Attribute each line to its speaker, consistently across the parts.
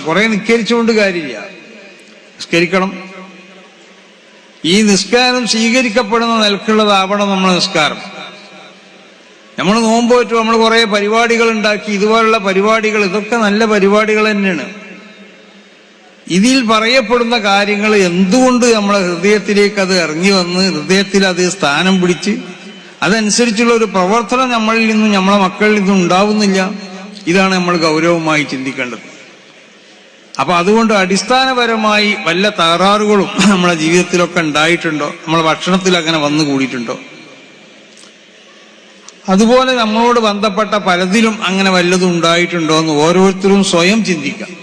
Speaker 1: കുറെ നിസ്കരിച്ചുകൊണ്ട് കാര്യമില്ല. നിസ്കരിക്കണം. ഈ നിസ്കാരം സ്വീകരിക്കപ്പെടുന്ന നിലക്കുള്ളതാവണം നമ്മളെ നിസ്കാരം. നമ്മൾ നോമ്പ് പറ്റും, നമ്മൾ കുറെ പരിപാടികൾ ഉണ്ടാക്കി, ഇതുപോലുള്ള പരിപാടികൾ, ഇതൊക്കെ നല്ല പരിപാടികൾ തന്നെയാണ്. ഇതിൽ പറയപ്പെടുന്ന കാര്യങ്ങൾ എന്തുകൊണ്ട് നമ്മളെ ഹൃദയത്തിലേക്ക് അത് ഇറങ്ങി വന്ന് ഹൃദയത്തിൽ അത് സ്ഥാനം പിടിച്ച് അതനുസരിച്ചുള്ള ഒരു പ്രവർത്തനം നമ്മളിൽ നിന്നും നമ്മളെ മക്കളിൽ നിന്നും ഉണ്ടാവുന്നില്ല? ഇതാണ് നമ്മൾ ഗൗരവമായി ചിന്തിക്കേണ്ടത്. അപ്പൊ അതുകൊണ്ട് അടിസ്ഥാനപരമായി വല്ല തകരാറുകളും നമ്മളെ ജീവിതത്തിലൊക്കെ ഉണ്ടായിട്ടുണ്ടോ? നമ്മളെ ഭക്ഷണത്തിൽ അങ്ങനെ വന്നു കൂടിയിട്ടുണ്ടോ? അതുപോലെ നമ്മളോട് ബന്ധപ്പെട്ട പലതിലും അങ്ങനെ വല്ലതും ഉണ്ടായിട്ടുണ്ടോ എന്ന് ഓരോരുത്തരും സ്വയം ചിന്തിക്കാം.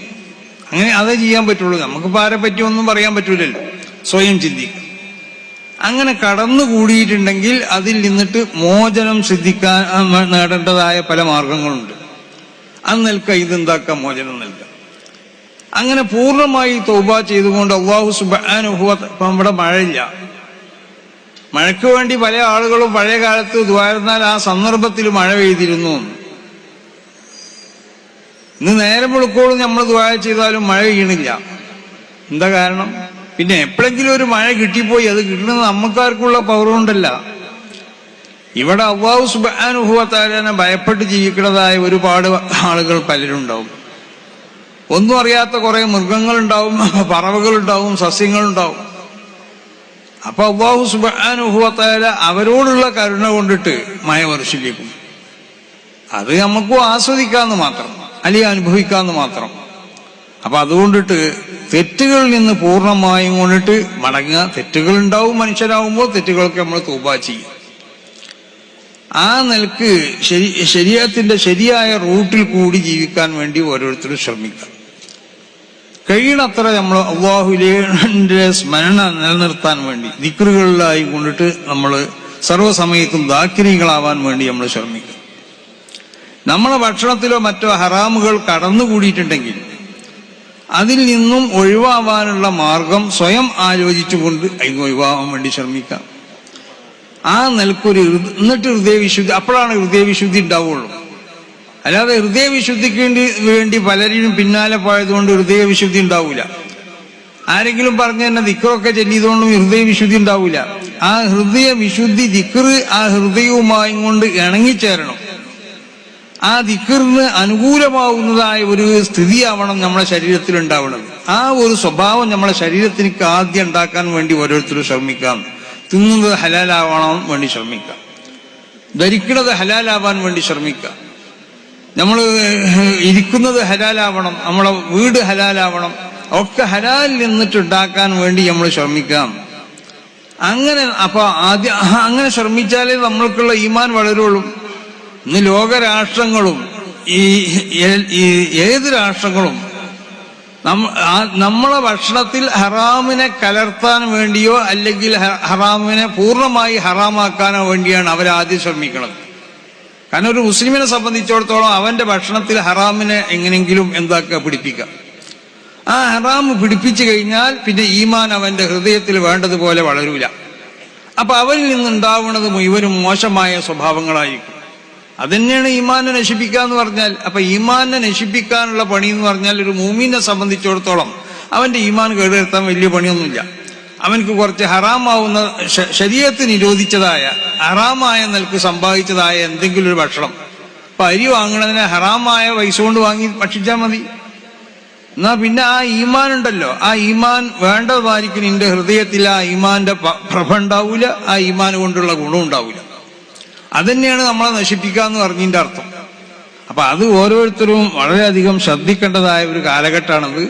Speaker 1: അങ്ങനെ അതേ ചെയ്യാൻ പറ്റുള്ളൂ. നമുക്കിപ്പോൾ ആരെ പറ്റിയൊന്നും പറയാൻ പറ്റൂലല്ലോ. സ്വയം ചിന്തിക്കാം. അങ്ങനെ കടന്നുകൂടിയിട്ടുണ്ടെങ്കിൽ അതിൽ നിന്നിട്ട് മോചനം സിദ്ധിക്കാൻ നേടേണ്ടതായ പല മാർഗങ്ങളുണ്ട്. അത് നിൽക്കാം, ഇതെന്താക്കാം, മോചനം നൽകാം. അങ്ങനെ പൂർണ്ണമായി തൗബ ചെയ്തുകൊണ്ട് അല്ലാഹു സുബ്ഹാനഹു വ തആല, ഇപ്പം ഇവിടെ മഴയില്ല, മഴയ്ക്ക് വേണ്ടി പല ആളുകളും പഴയ കാലത്ത് ദ്വാരുന്നാൽ ആ സന്ദർഭത്തിൽ മഴ പെയ്തിരുന്നു. ഇന്ന് നേരം വെളുക്കോളും നമ്മൾ ദുആ ചെയ്താലും മഴ പെയ്യണില്ല. എന്താ കാരണം? പിന്നെ എപ്പോഴെങ്കിലും ഒരു മഴ കിട്ടിപ്പോയി, അത് കിട്ടുന്നത് നമുക്കാർക്കുള്ള പവറുകൊണ്ടല്ല. ഇവിടെ അല്ലാഹു സുബ്ഹാനഹു വ തആലനെ ഭയപ്പെട്ട് ജീവിക്കുന്നതായ ഒരുപാട് ആളുകൾ പലരുണ്ടാവും. ഒന്നും അറിയാത്ത കുറെ മൃഗങ്ങളുണ്ടാവും, പറവകളുണ്ടാവും, സസ്യങ്ങളുണ്ടാവും. അപ്പൊ അല്ലാഹു സുബ്ഹാനഹു വ തആല അവരോടുള്ള കരുണ കൊണ്ടിട്ട് മഴ വർഷിക്കും. അത് നമുക്കും ആസ്വദിക്കാന്ന് മാത്രം, അല്ലെങ്കിൽ അനുഭവിക്കാന്ന് മാത്രം. അപ്പൊ അതുകൊണ്ടിട്ട് തെറ്റുകളിൽ നിന്ന് പൂർണ്ണമായും കൊണ്ടിട്ട് മടങ്ങുക. തെറ്റുകൾ ഉണ്ടാവും, മനുഷ്യരാകുമ്പോൾ തെറ്റുകളൊക്കെ നമ്മൾ തൗബ ചെയ്യും. ആ നിലക്ക് ശരീഅത്തിന്റെ ശരിയായ റൂട്ടിൽ കൂടി ജീവിക്കാൻ വേണ്ടി ഓരോരുത്തരും ശ്രമിക്കാം. കഴിയണത്ര നമ്മൾ അല്ലാഹുവിന്റെ സ്മരണ നിലനിർത്താൻ വേണ്ടി ദിക്റുകളിലായി കൊണ്ടിട്ട് നമ്മൾ സർവ്വസമയത്തും ദാക്കിരികളാവാൻ വേണ്ടി നമ്മൾ ശ്രമിക്കും. നമ്മളെ ഭക്ഷണത്തിലോ മറ്റോ ഹറാമുകൾ കടന്നുകൂടിയിട്ടുണ്ടെങ്കിൽ അതിൽ നിന്നും ഒഴിവാവാനുള്ള മാർഗം സ്വയം ആലോചിച്ചുകൊണ്ട് അതിന് ഒഴിവാവാൻ വേണ്ടി ശ്രമിക്കാം. ആ നിലക്കൊരു എന്നിട്ട് ഹൃദയവിശുദ്ധി, അപ്പോഴാണ് ഹൃദയവിശുദ്ധി ഉണ്ടാവുള്ളൂ. അല്ലാതെ ഹൃദയവിശുദ്ധിക്ക് വേണ്ടി പലരും പിന്നാലെ പോയതുകൊണ്ട് ഹൃദയവിശുദ്ധി ഉണ്ടാവൂല. ആരെങ്കിലും പറഞ്ഞു തന്നെ ദിക്റൊക്കെ ചെല്ലിയതുകൊണ്ടും ഹൃദയവിശുദ്ധി ഉണ്ടാവൂല. ആ ഹൃദയവിശുദ്ധി ദിക്റ് ആ ഹൃദയവുമായി കൊണ്ട് ഇണങ്ങിച്ചേരണം. ആ ദിക്റിന് അനുകൂലമാവുന്നതായ ഒരു സ്ഥിതിയാവണം നമ്മുടെ ശരീരത്തിൽ ഉണ്ടാവുന്നത്. ആ ഒരു സ്വഭാവം നമ്മുടെ ശരീരത്തിലേക്ക് ആദ്യം ഉണ്ടാക്കാൻ വേണ്ടി ഓരോരുത്തരും ശ്രമിക്കാം. തിന്നുന്നത് ഹലാലാവണം വേണ്ടി ശ്രമിക്കാം. ധരിക്കുന്നത് ഹലാലാവാൻ വേണ്ടി ശ്രമിക്കാം. നമ്മൾ ഇരിക്കുന്നത് ഹലാലാവണം, നമ്മളെ വീട് ഹലാലാവണം, ഒക്കെ ഹലാലിൽ നിന്നിട്ടുണ്ടാക്കാൻ വേണ്ടി നമ്മൾ ശ്രമിക്കാം. അങ്ങനെ അപ്പൊ ആദ്യം അങ്ങനെ ശ്രമിച്ചാലേ നമ്മൾക്കുള്ള ഈമാൻ വളരുള്ളൂ. ഇന്ന് ലോകരാഷ്ട്രങ്ങളും ഏത് രാഷ്ട്രങ്ങളും നമ്മളെ ഭക്ഷണത്തിൽ ഹറാമിനെ കലർത്താൻ വേണ്ടിയോ അല്ലെങ്കിൽ ഹറാമിനെ പൂർണ്ണമായി ഹറാമാക്കാനോ വേണ്ടിയാണ് അവരാദ്യം ശ്രമിക്കുന്നത്. കാരണം ഒരു മുസ്ലിമിനെ സംബന്ധിച്ചിടത്തോളം അവന്റെ ഭക്ഷണത്തിൽ ഹറാമിനെ എങ്ങനെങ്കിലും എന്താക്കുക, പിടിപ്പിക്കാം. ആ ഹറാം പിടിപ്പിച്ചു കഴിഞ്ഞാൽ പിന്നെ ഈമാൻ അവന്റെ ഹൃദയത്തിൽ വേണ്ടതുപോലെ വളരൂല. അപ്പൊ അവരിൽ നിന്നുണ്ടാവുന്നത് മുഴുവനും മോശമായ സ്വഭാവങ്ങളായിരിക്കും. അതന്നെയാണ് ഈമാനെ നശിപ്പിക്കാന്ന് പറഞ്ഞാൽ. അപ്പൊ ഈമാനെ നശിപ്പിക്കാനുള്ള പണി എന്ന് പറഞ്ഞാൽ ഒരു മൂമിനെ സംബന്ധിച്ചിടത്തോളം അവന്റെ ഈമാൻ കേടുവരുത്താൻ വലിയ പണിയൊന്നുമില്ല. അവനക്ക് കുറച്ച് ഹറാമാവുന്ന ശരീഅത്ത് നിരോധിച്ചതായ ഹറാമായ നിലക്ക് സമ്പാദിച്ചതായ എന്തെങ്കിലും ഒരു ഭക്ഷണം, ഇപ്പൊ അരി വാങ്ങണതിനെ ഹറാമായ പൈസ കൊണ്ട് വാങ്ങി ഭക്ഷിച്ചാൽ മതി. എന്നാ പിന്നെ ആ ഈമാൻ ഉണ്ടല്ലോ, ആ ഈമാൻ വേണ്ടതായിരിക്കും. നിന്റെ ഹൃദയത്തിൽ ആ ഈമാന്റെ പ്രഭ ഉണ്ടാവൂല, ആ ഈമാൻ കൊണ്ടുള്ള ഗുണം ഉണ്ടാവൂല. അതന്നെയാണ് നമ്മളെ നശിപ്പിക്കാന്ന് പറഞ്ഞതിന്റെ അർത്ഥം. അപ്പൊ അത് ഓരോരുത്തരും വളരെയധികം ശ്രദ്ധിക്കേണ്ടതായ ഒരു കാലഘട്ടമാണത്.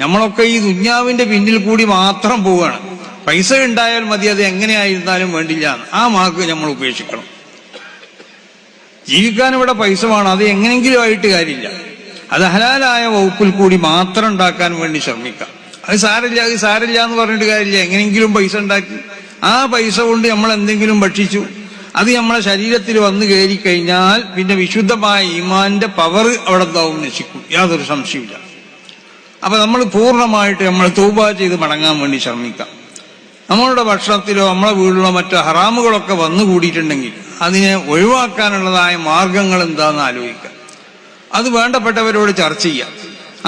Speaker 1: നമ്മളൊക്കെ ഈ ദുന്യാവിന്റെ പിന്നിൽ കൂടി മാത്രം പോവുകയാണ്. പൈസ ഉണ്ടായാൽ മതി, അത് എങ്ങനെയായിരുന്നാലും വേണ്ടില്ല, ആ വാക്ക് നമ്മൾ ഉപേക്ഷിക്കണം. ജീവിക്കാൻ ഇവിടെ പൈസ വേണം, അത് എങ്ങനെയെങ്കിലും ആയിട്ട് കാര്യമില്ല. അത് ഹലാലായ വകുപ്പിൽ കൂടി മാത്രം ഉണ്ടാക്കാൻ വേണ്ടി ശ്രമിക്കാം. അത് സാരില്ല എന്ന് പറഞ്ഞിട്ട് കാര്യമില്ല. എങ്ങനെയെങ്കിലും പൈസ ഉണ്ടാക്കി ആ പൈസ കൊണ്ട് നമ്മൾ എന്തെങ്കിലും ഭക്ഷിച്ചു, അത് നമ്മളെ ശരീരത്തിൽ വന്നു കയറി കഴിഞ്ഞാൽ പിന്നെ വിശുദ്ധമായ ഈമാന്റെ പവർ അവിടെ എന്താവും, നശിക്കും, യാതൊരു സംശയമില്ല. അപ്പൊ നമ്മൾ പൂർണ്ണമായിട്ട് നമ്മൾ തൗബ ചെയ്ത് മടങ്ങാൻ വേണ്ടി ശ്രമിക്കാം. നമ്മളുടെ ഭക്ഷണത്തിലോ നമ്മളെ വീട്ടിലോ മറ്റോ ഹറാമുകളൊക്കെ വന്നുകൂടിയിട്ടുണ്ടെങ്കിൽ അതിനെ ഒഴിവാക്കാനുള്ളതായ മാർഗങ്ങൾ എന്താണെന്ന് ആലോചിക്കാം. അത് വേണ്ടപ്പെട്ടവരോട് ചർച്ച ചെയ്യാം.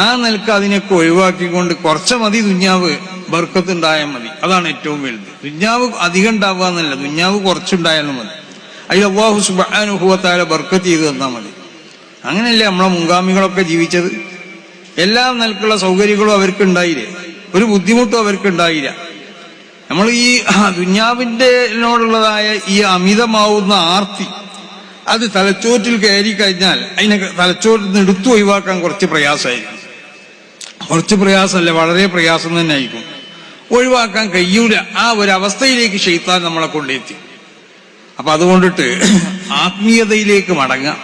Speaker 1: ആ നിലക്ക് അതിനൊക്കെ ഒഴിവാക്കിക്കൊണ്ട് കുറച്ച് മതി ദുന്യാവ്, ബർക്കത്തുണ്ടായാൽ മതി. അതാണ് ഏറ്റവും വലുത്. ദുന്യാവ് അധികം ഉണ്ടാവുക എന്നല്ല, ദുന്യാവ് കുറച്ചുണ്ടായാലും മതി. അതിൽ അല്ലാഹു സുബ്ഹാനഹു വ തആല ബർക്കത്ത് ചെയ്ത് തന്നാൽ മതി. അങ്ങനെയല്ലേ നമ്മളെ മുൻഗാമികളൊക്കെ ജീവിച്ചത്? എല്ലാ നിലക്കുള്ള സൗകര്യങ്ങളും അവർക്ക് ഉണ്ടായില്ലേ, ഒരു ബുദ്ധിമുട്ടും അവർക്ക് ഉണ്ടായില്ല. നമ്മൾ ഈ ദുന്യാവിൻ്റെനോടുള്ളതായ ഈ അമിതമാവുന്ന ആർത്തി അത് തലച്ചോറ്റിൽ കയറി കഴിഞ്ഞാൽ അതിനെ തലച്ചോറ്റിൽ നിന്ന് എടുത്തു ഒഴിവാക്കാൻ കുറച്ച് പ്രയാസമായിരിക്കും. കുറച്ച് പ്രയാസമല്ല, വളരെ പ്രയാസം തന്നെ ആയിരിക്കും. ഒഴിവാക്കാൻ കഴിയൂല. ആ ഒരവസ്ഥയിലേക്ക് ശൈത്താൻ നമ്മളെ കൊണ്ടെത്തി. അപ്പൊ അതുകൊണ്ടിട്ട് ആത്മീയതയിലേക്ക് മടങ്ങുക.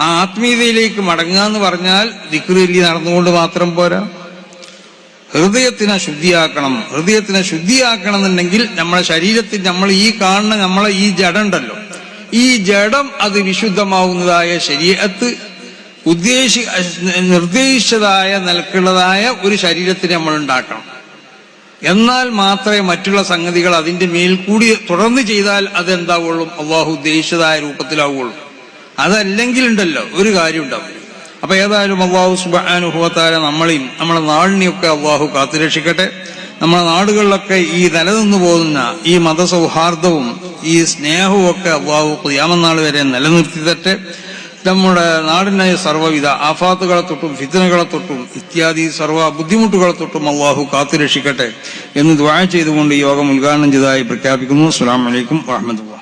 Speaker 1: ആ ആത്മീയതയിലേക്ക് മടങ്ങുക എന്ന് പറഞ്ഞാൽ ദിക്റിലി നടന്നുകൊണ്ട് മാത്രം പോരാ, ഹൃദയത്തിനെ ശുദ്ധിയാക്കണം. ഹൃദയത്തിനെ ശുദ്ധിയാക്കണം എന്നുണ്ടെങ്കിൽ നമ്മളെ ശരീരത്തിൽ നമ്മൾ ഈ കാണുന്ന നമ്മളെ ഈ ജഡം ഉണ്ടല്ലോ, ഈ ജഡം അത് വിശുദ്ധമാവുന്നതായ ശരീഅത്ത് നിർദ്ദേശിച്ചതായ നിലക്കുള്ളതായ ഒരു ശരീരത്തിന് നമ്മൾ ഉണ്ടാക്കണം. എന്നാൽ മാത്രമേ മറ്റുള്ള സംഗതികൾ അതിന്റെ മേൽ കൂടി തുടർന്ന് ചെയ്താൽ അതെന്താവുള്ളൂ, അള്ളാഹു ഉദ്ദേശിച്ചതായ രൂപത്തിലാവുള്ളൂ. അതല്ലെങ്കിൽ ഉണ്ടല്ലോ ഒരു കാര്യം ഉണ്ടാവും. അപ്പൊ ഏതായാലും അള്ളാഹു സുബ്ഹാനഹു വ തആല നമ്മളെയും നമ്മളെ നാടിനെയൊക്കെ അള്ളാഹു കാത്തുരക്ഷിക്കട്ടെ. നമ്മുടെ നാടുകളിലൊക്കെ ഈ നിലനിന്നു പോകുന്ന ഈ മതസൗഹാർദ്ദവും ഈ സ്നേഹവും ഒക്കെ അള്ളാഹു ഖിയാമത്ത് നാൾ വരെ നിലനിർത്തി തട്ടെ. നമ്മുടെ നാടിനെ സർവ്വവിധ ആഫാത്തുകളെ തൊട്ടും ഫിത്നകളെ തൊട്ടും ഇത്യാദി സർവ്വ ബുദ്ധിമുട്ടുകളെ തൊട്ടും അള്ളാഹു കാത്തുരക്ഷിക്കട്ടെ എന്ന് ദുആ ചെയ്തുകൊണ്ട് യോഗം ഉദ്ഘാടനം ചെയ്തതായി പ്രഖ്യാപിക്കുന്നു. അസ്സലാമു അലൈക്കും വറഹ്മത്തുള്ളാഹി.